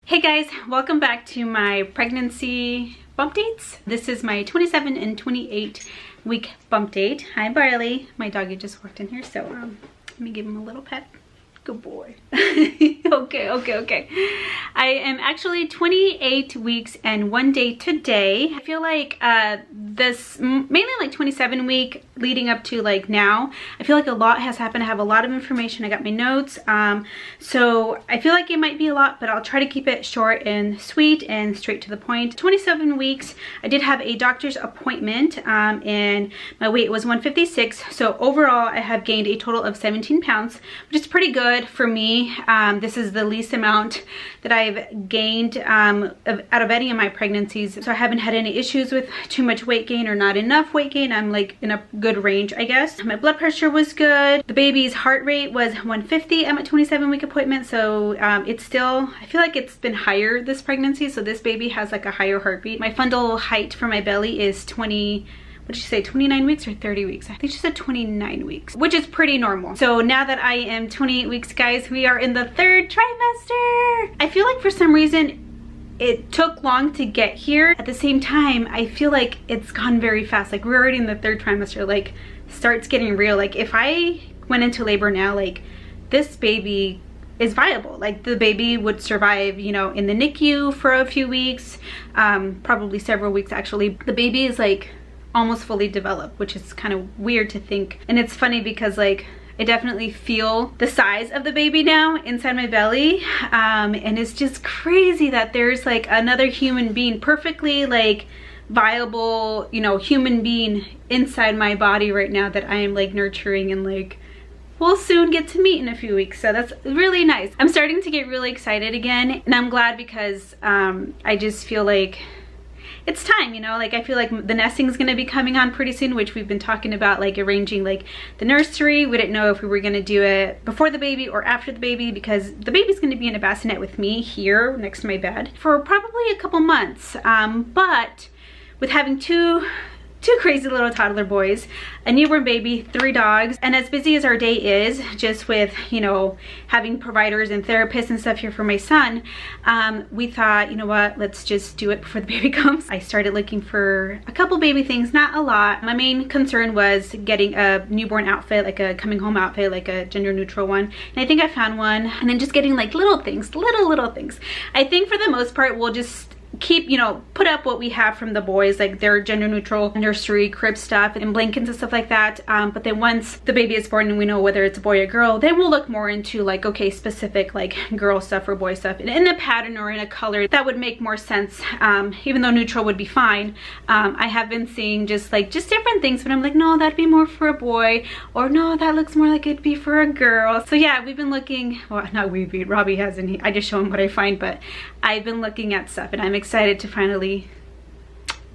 Hey guys, welcome back to my pregnancy bump dates. This is my 27 and 28 week bump date. Hi Barley, my doggy just walked in here, so let me give him a little pet. Good boy. Okay. I am actually 28 weeks and 1 day today. I feel like this, mainly like 27 week leading up to like now, I feel like a lot has happened. I have a lot of information. I got my notes. So I feel like it might be a lot, but I'll try to keep it short and sweet and straight to the point. 27 weeks, I did have a doctor's appointment and my weight was 156. So overall, I have gained a total of 17 pounds, which is pretty good for me. This is the least amount that I've gained out of any of my pregnancies. So I haven't had any issues with too much weight gain or not enough weight gain. I'm like in a good range, I guess. My blood pressure was good. The baby's heart rate was 150 at my 27 week appointment. So it's still, I feel like it's been higher this pregnancy. So this baby has like a higher heartbeat. My fundal height for my belly is 20, what did she say, 29 weeks or 30 weeks? I think she said 29 weeks, which is pretty normal. So now that I am 28 weeks, guys, we are in the third trimester. I feel like for some reason, it took long to get here. At the same time, I feel like it's gone very fast. Like we're already in the third trimester, like starts getting real. Like if I went into labor now, like this baby is viable. Like the baby would survive, you know, in the NICU for a few weeks, probably several weeks actually. The baby is like almost fully developed, which is kind of weird to think. And it's funny because like I definitely feel the size of the baby now inside my belly, and it's just crazy that there's like another human being, perfectly like viable, you know, human being inside my body right now that I am like nurturing and like we'll soon get to meet in a few weeks. So that's really nice. I'm starting to get really excited again, and I'm glad because I just feel like it's time, you know, like I feel like the nesting is going to be coming on pretty soon, which we've been talking about, like arranging like the nursery. We didn't know if we were going to do it before the baby or after the baby, because the baby's going to be in a bassinet with me here next to my bed for probably a couple months. But with having two crazy little toddler boys, a newborn baby, 3 dogs, and as busy as our day is, just with, you know, having providers and therapists and stuff here for my son, we thought, you know what, let's just do it before the baby comes. I started looking for a couple baby things, not a lot. My main concern was getting a newborn outfit, like a coming home outfit, like a gender neutral one, and I think I found one. And then just getting like little things, little things. I think for the most part we'll just keep, you know, put up what we have from the boys, like their gender neutral nursery crib stuff and blankets and stuff like that. But then once the baby is born and we know whether it's a boy or girl, then we'll look more into like, okay, specific like girl stuff or boy stuff in a pattern or in a color that would make more sense. Even though neutral would be fine, I have been seeing just different things, but I'm like, no, that'd be more for a boy, or no, that looks more like it'd be for a girl. So yeah, we've been looking, well, not we've, Robbie hasn't, I just show him what I find, but I've been looking at stuff and I'm excited to finally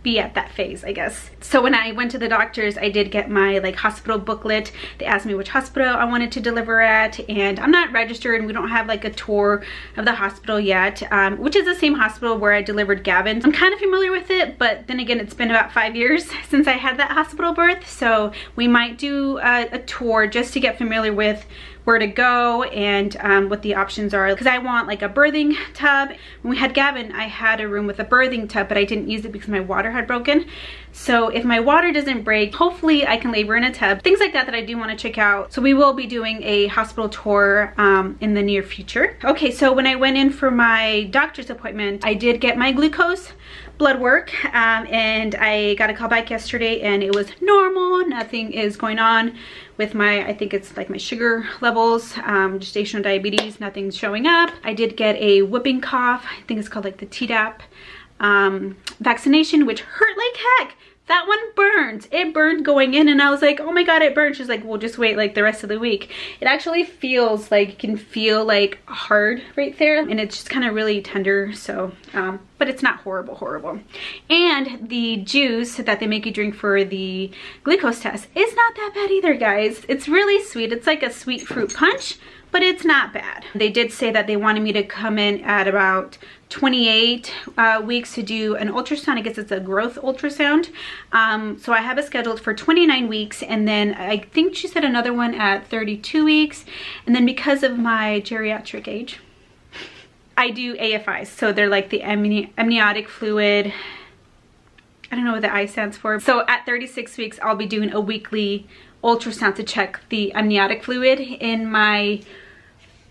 be at that phase, I guess. So when I went to the doctors, I did get my like hospital booklet. They asked me which hospital I wanted to deliver at, and I'm not registered and we don't have like a tour of the hospital yet, which is the same hospital where I delivered Gavin. I'm kind of familiar with it, but then again, it's been about 5 years since I had that hospital birth, so we might do a tour just to get familiar with where to go and what the options are, because I want like a birthing tub. When we had Gavin, I had a room with a birthing tub, but I didn't use it because my water had broken. So if my water doesn't break, hopefully I can labor in a tub, things like that that I do want to check out. So we will be doing a hospital tour in the near future. Okay, so when I went in for my doctor's appointment, I did get my glucose blood work, and I got a call back yesterday and it was normal. Nothing is going on with my, I think it's like my sugar levels, gestational diabetes, nothing's showing up. I did get a whooping cough, I think it's called like the Tdap vaccination, which hurt like heck. That one burned. It burned going in, and I was like, oh my god, it burned. She's like, we'll just wait like the rest of the week. It actually feels like, you can feel like hard right there, and it's just kind of really tender. So but it's not horrible. And the juice that they make you drink for the glucose test is not that bad either, guys. It's really sweet. It's like a sweet fruit punch, but it's not bad. They did say that they wanted me to come in at about 28 weeks to do an ultrasound. I guess it's a growth ultrasound. So I have it scheduled for 29 weeks, and then I think she said another one at 32 weeks. And then because of my geriatric age, I do AFIs, so they're like the amniotic fluid. I don't know what the I stands for. So at 36 weeks, I'll be doing a weekly ultrasound to check the amniotic fluid in my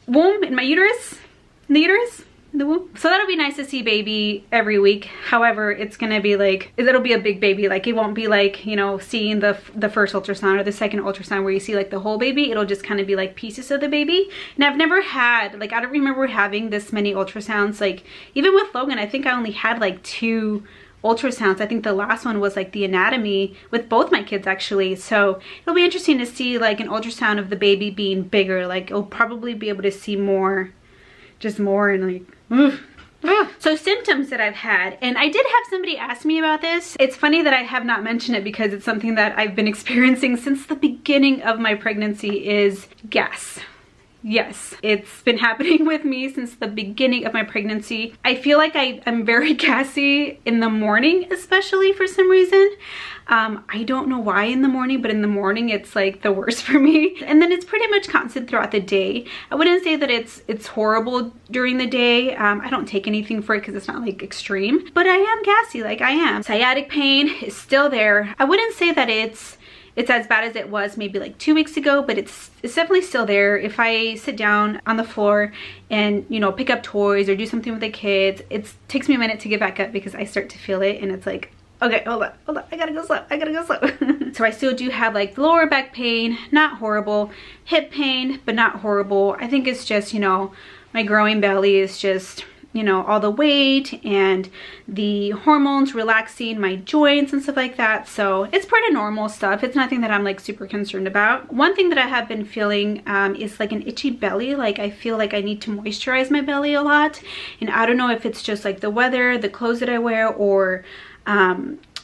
womb, in my uterus, in the uterus, in the womb. So that'll be nice to see baby every week. However, it's gonna be like, it'll be a big baby. Like it won't be like, you know, seeing the first ultrasound or the second ultrasound where you see like the whole baby. It'll just kind of be like pieces of the baby. And I've never had, like, I don't remember having this many ultrasounds. Like even with Logan, I think I only had like 2 ultrasounds. I think the last one was like the anatomy with both my kids actually. So it'll be interesting to see like an ultrasound of the baby being bigger. Like I'll probably be able to see more, just more, and like So symptoms that I've had, and I did have somebody ask me about this. It's funny that I have not mentioned it because it's something that I've been experiencing since the beginning of my pregnancy, is gas. Yes, it's been happening with me since the beginning of my pregnancy. I feel like I'm very gassy in the morning, especially for some reason. I don't know why in the morning, but in the morning it's like the worst for me. And then it's pretty much constant throughout the day. I wouldn't say that it's horrible during the day. I don't take anything for it because it's not like extreme, but I am gassy, like I am. Sciatic pain is still there. I wouldn't say that it's as bad as it was maybe like 2 weeks ago, but it's definitely still there. If I sit down on the floor and, you know, pick up toys or do something with the kids, it takes me a minute to get back up because I start to feel it, and it's like, okay, hold on, I gotta go slow. So I still do have like lower back pain, not horrible, hip pain, but not horrible. I think it's just, you know, my growing belly is just, you know, all the weight and the hormones relaxing my joints and stuff like that. So it's pretty normal stuff. It's nothing that I'm like super concerned about. One thing that I have been feeling is like an itchy belly. Like I feel like I need to moisturize my belly a lot. And I don't know if it's just like the weather, the clothes that I wear, or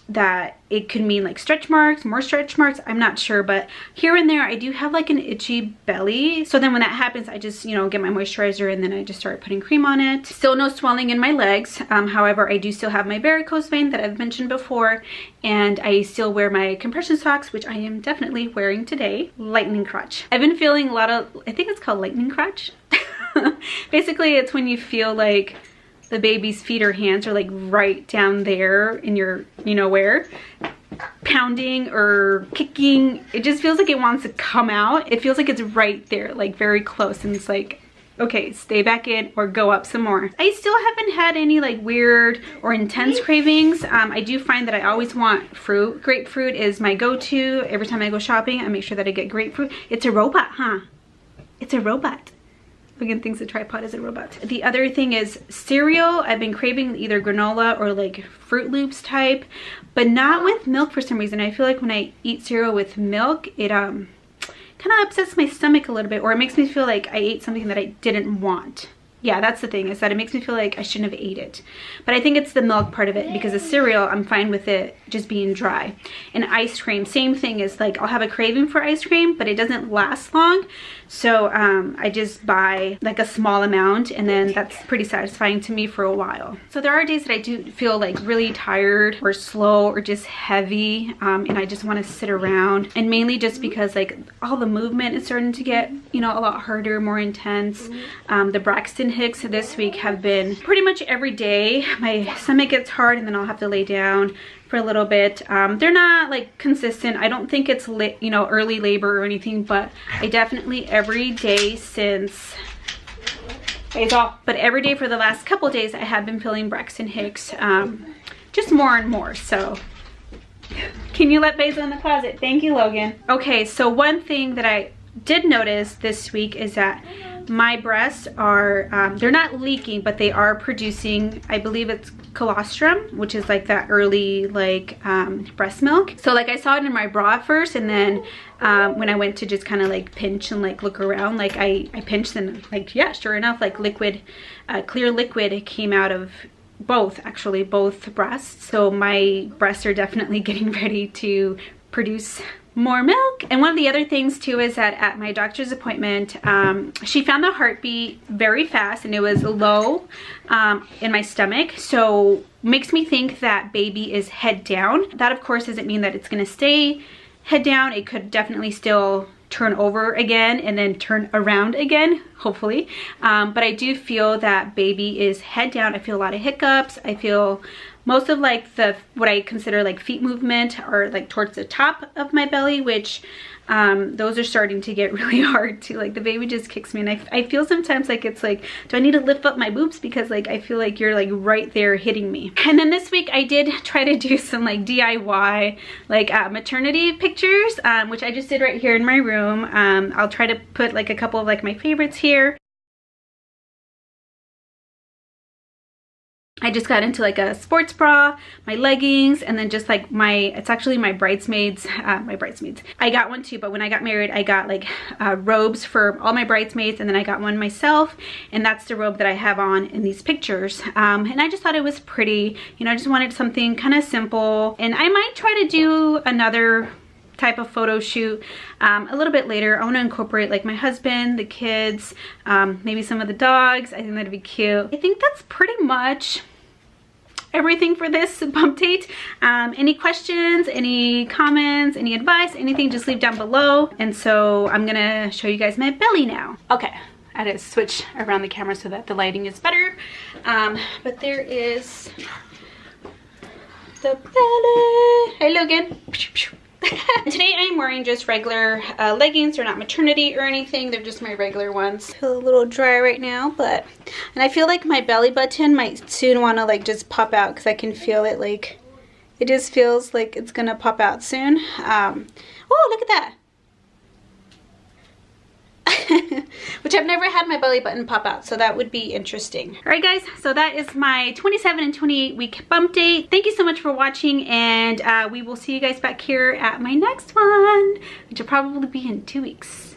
that it could mean like stretch marks, more stretch marks, I'm not sure, but here and there I do have like an itchy belly. So then when that happens, I just, you know, get my moisturizer and then I just start putting cream on it. Still no swelling in my legs. However, I do still have my varicose vein that I've mentioned before, and I still wear my compression socks, which I am definitely wearing today. Lightning crotch. I've been feeling a lot of, I think it's called lightning crotch. Basically, it's when you feel like the baby's feet or hands are like right down there in your, you know where, pounding or kicking. It just feels like it wants to come out. It feels like it's right there, like very close, and it's like, okay, stay back in or go up some more. I still haven't had any like weird or intense cravings. I do find that I always want fruit. Grapefruit is my go-to. Every time I go shopping, I make sure that I get grapefruit. It's a robot, huh? It's a robot. Logan thinks a tripod is a robot. The other thing is cereal. I've been craving either granola or like Fruit Loops type, but not with milk for some reason. I feel like when I eat cereal with milk, it kind of upsets my stomach a little bit, or it makes me feel like I ate something that I didn't want. Yeah, that's the thing, is that it makes me feel like I shouldn't have ate it. But I think it's the milk part of it, because the cereal, I'm fine with it just being dry. And ice cream, same thing, is like I'll have a craving for ice cream, but it doesn't last long. So I just buy like a small amount, and then that's pretty satisfying to me for a while. So there are days that I do feel like really tired or slow or just heavy, and I just want to sit around, and mainly just because like all the movement is starting to get, you know, a lot harder, more intense. The Braxton Hicks this week have been pretty much every day. My stomach gets hard and then I'll have to lay down for a little bit. They're not like consistent. I don't think it's you know, early labor or anything, but I definitely every day since but every day for the last couple days I have been feeling Braxton Hicks, just more and more. So can you let Basil in the closet? Thank you, Logan. Okay, so one thing that I did notice this week is that my breasts are, they're not leaking, but they are producing, I believe it's colostrum, which is like that early like breast milk. So like I saw it in my bra at first, and then when I went to just kind of like pinch and like look around, like I pinched, and like, yeah, sure enough, like liquid, clear liquid came out of both breasts. So my breasts are definitely getting ready to produce more milk. And one of the other things too is that at my doctor's appointment, she found the heartbeat very fast, and it was low in my stomach. So makes me think that baby is head down. That of course doesn't mean that it's gonna stay head down. It could definitely still, turn over again and then turn around again, hopefully. But I do feel that baby is head down. I feel a lot of hiccups. I feel most of like what I consider like feet movement are like towards the top of my belly, which those are starting to get really hard too. Like the baby just kicks me, and I feel sometimes like it's like, do I need to lift up my boobs, because like I feel like you're like right there hitting me. And then this week I did try to do some like DIY like maternity pictures, which I just did right here in my room. I'll try to put like a couple of like my favorites here. I just got into like a sports bra, my leggings, and then just like it's actually my bridesmaids, I got one too, but when I got married, I got like robes for all my bridesmaids, and then I got one myself, and that's the robe that I have on in these pictures. And I just thought it was pretty, you know, I just wanted something kind of simple, and I might try to do another type of photo shoot a little bit later. I want to incorporate like my husband, the kids, maybe some of the dogs. I think that'd be cute. I think that's pretty much everything for this bump date. Any questions, any comments, any advice, anything, just leave down below. And so I'm gonna show you guys my belly now. Okay, I had to switch around the camera so that the lighting is better. But there is the belly. Hey Logan. Today I'm wearing just regular leggings. They're not maternity or anything. They're just my regular ones. I feel a little dry right now, and I feel like my belly button might soon want to like just pop out, because I can feel it, like it just feels like it's gonna pop out soon. Oh, look at that. Which I've never had my belly button pop out, so that would be interesting. All right guys, so that is my 27 and 28 week bump date. Thank you so much for watching, and we will see you guys back here at my next one, which will probably be in 2 weeks.